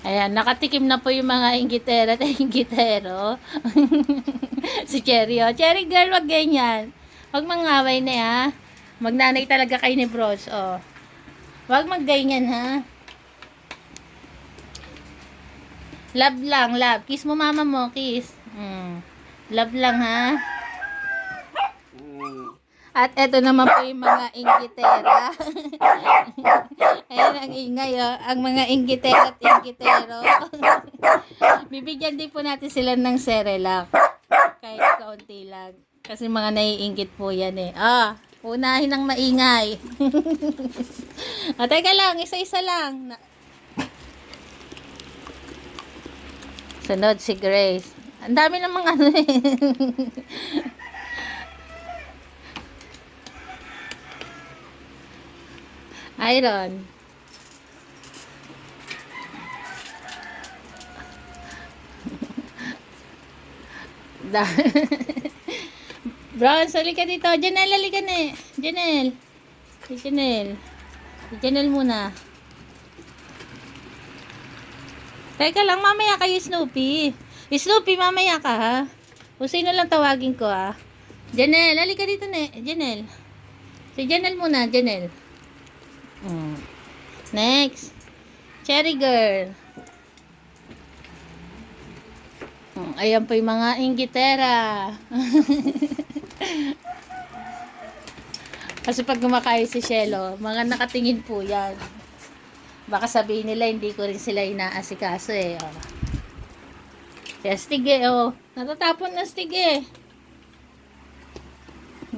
Ayan, nakatikim na po yung mga inggitera at inggitero. Si Cherry, oh. Cherry girl, wag ganyan. Wag mangaway na, ha. Magnanay talaga kayo ni Bros, oh. Wag magganyan, ha. Love lang, love. Kiss mo mama mo, kiss. Love lang, ha. At eto naman po yung mga inggitera. Ayan ang ingay, oh. Ang mga inggitera at inggitero. Bibigyan din po natin sila ng Cerelac. Kahit kaunti lang. Kasi mga naiinggit po yan, eh. Unahin ng maingay. Teka lang, isa-isa lang. Sunod si Grace. Ang dami namang ano, eh. Iron. Bronze, halika dito. Janelle, halika na. Janelle. Si Janelle. Si Janelle muna. Teka lang, mamaya kayo Snoopy. Snoopy, mamaya ka, ha? Kung sino lang tawagin ko, ha? Janelle, halika dito na. Janelle. Si Janelle muna, Janelle. Next. Cherry girl. Ayan po yung mga inggitera. Kasi pag gumakain si Shelo, mga nakatingin po yan. Baka sabihin nila hindi ko rin sila inaasikaso, eh. Si Astig, eh, oh. Natatapon na Astig, eh.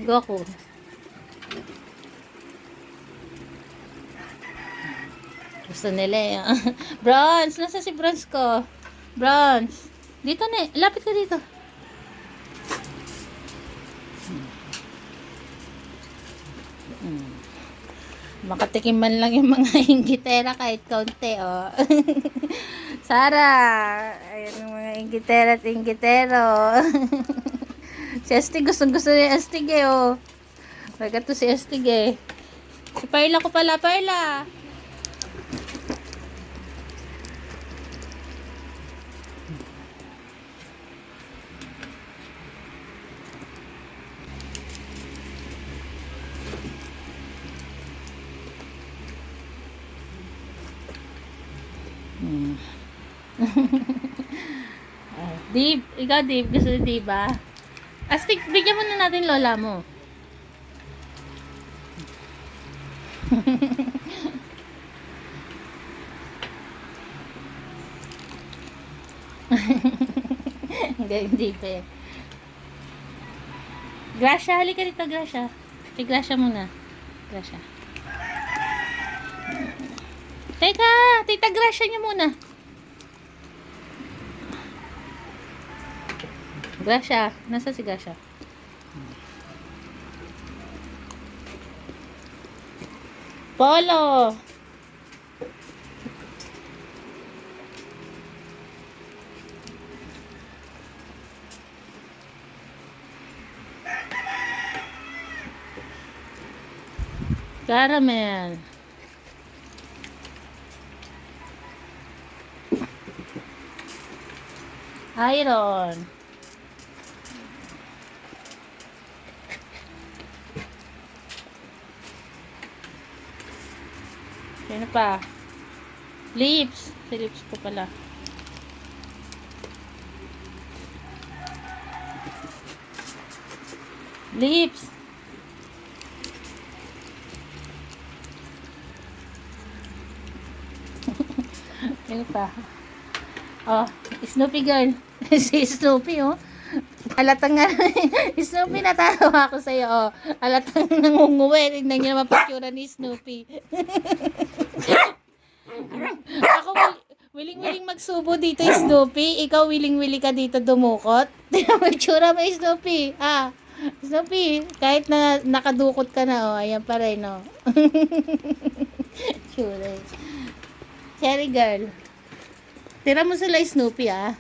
Goku. Gusto nila, eh. Bronze, nasa si Bronze ko? Bronze. Dito na, lapit ka dito. Makatikim man lang yung mga inggitera kahit kaunti, oh. Sara, ayun yung mga inggitera at inggitero. Si Astig, gusto ni Astig, eh, oh. Magato si Astig, eh. Si Perla ko pala, Perla. Dib, ikaw Dib, gusto ni Dib, ba? Astig, bigyan mo na natin lola mo. Hindi pa, eh. Gracia, halika dito, Gracia. Si Gracia muna. Gracia. Teka, tita Gracia niya muna. Gracia, nasa si Gracia? Polo. Caramel. Iron. Sino pa? Lips. Si lips ko pala. Lips. Sino pa? Oh, Snoopy girl. Si Snoopy, oh. Alatang nga. Snoopy, natawa ako sa'yo, oh. Alatang nangunguwi. Tignan niyo naman picture ni Snoopy. Ako, willing magsubo dito, Snoopy. Ikaw, willing ka dito dumukot. Tignan mo itsura mo, Snoopy. Snoopy, kahit na nakadukot ka na, oh. Ayan pa rin, oh. Tsura. Cherry girl. Tira mo sila, Snoopy, ah.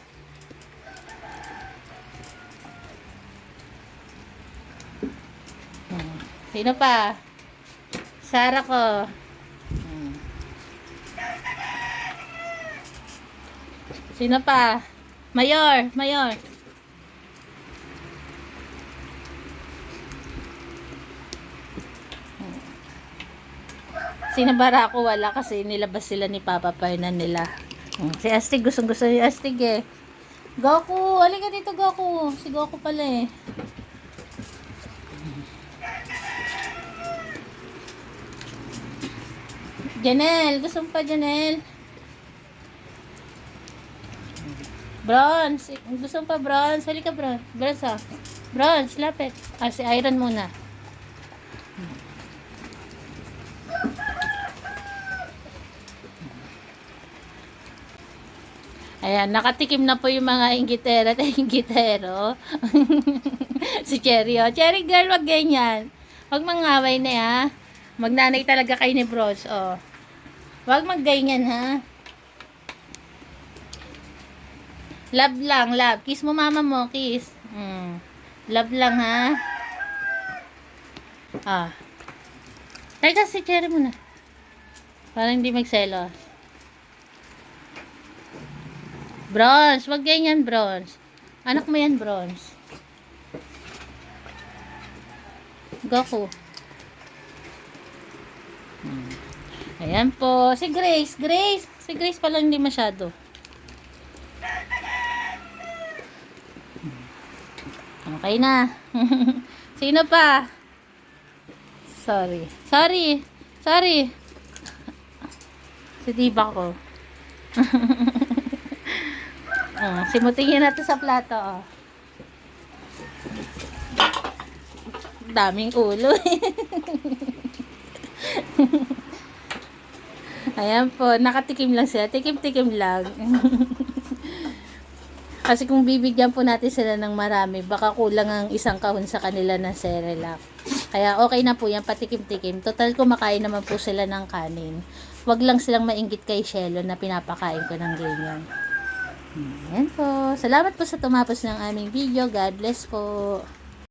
Sino pa? Sara ko. Sino pa? Mayor, Mayor. Sinabara ako, wala kasi nilabas sila ni Papa Fernan nila. Si Astig, gustong-gusto ni Astig eh. Goku, halika dito Goku. Si Goku pala eh. Janelle, gusto mo pa Janelle? Bronze, gusto mo pa Bronze? Halika Bronze. Bronze ah. Bronze, lapit. Si Iron muna. Ayan, nakatikim na po yung mga inggitera at inggitero. Si Cherry, oh. Cherry girl, wag ganyan. Wag mangaway na, ha. Magnanay talaga kayo ni Bros, oh. Wag magganyan, ha. Love lang, love. Kiss mo mama mo, kiss. Love lang, ha. Teka, si Cherry muna. Para hindi magselos. Bronze, wag ganyan Bronze. Anak mo yan Bronze. Goku. Ayan po. Si Grace, Grace. Si Grace pa lang hindi masyado. Okay na. Sino pa? Sorry. Sorry. Sorry. Si Diba ko. Simutingin natin sa plato, oh. Daming ulo. Ayan po, nakatikim lang sila. Tikim-tikim lang. Kasi kung bibigyan po natin sila ng marami, baka kulang ang isang kahon sa kanila na Cerelac. Kaya okay na po yan, patikim-tikim. Total, kumakain naman po sila ng kanin. Wag lang silang mainggit kay Shelo na pinapakain ko ng ganyan. Ayan po. Salamat po sa tumapos ng aming video. God bless po.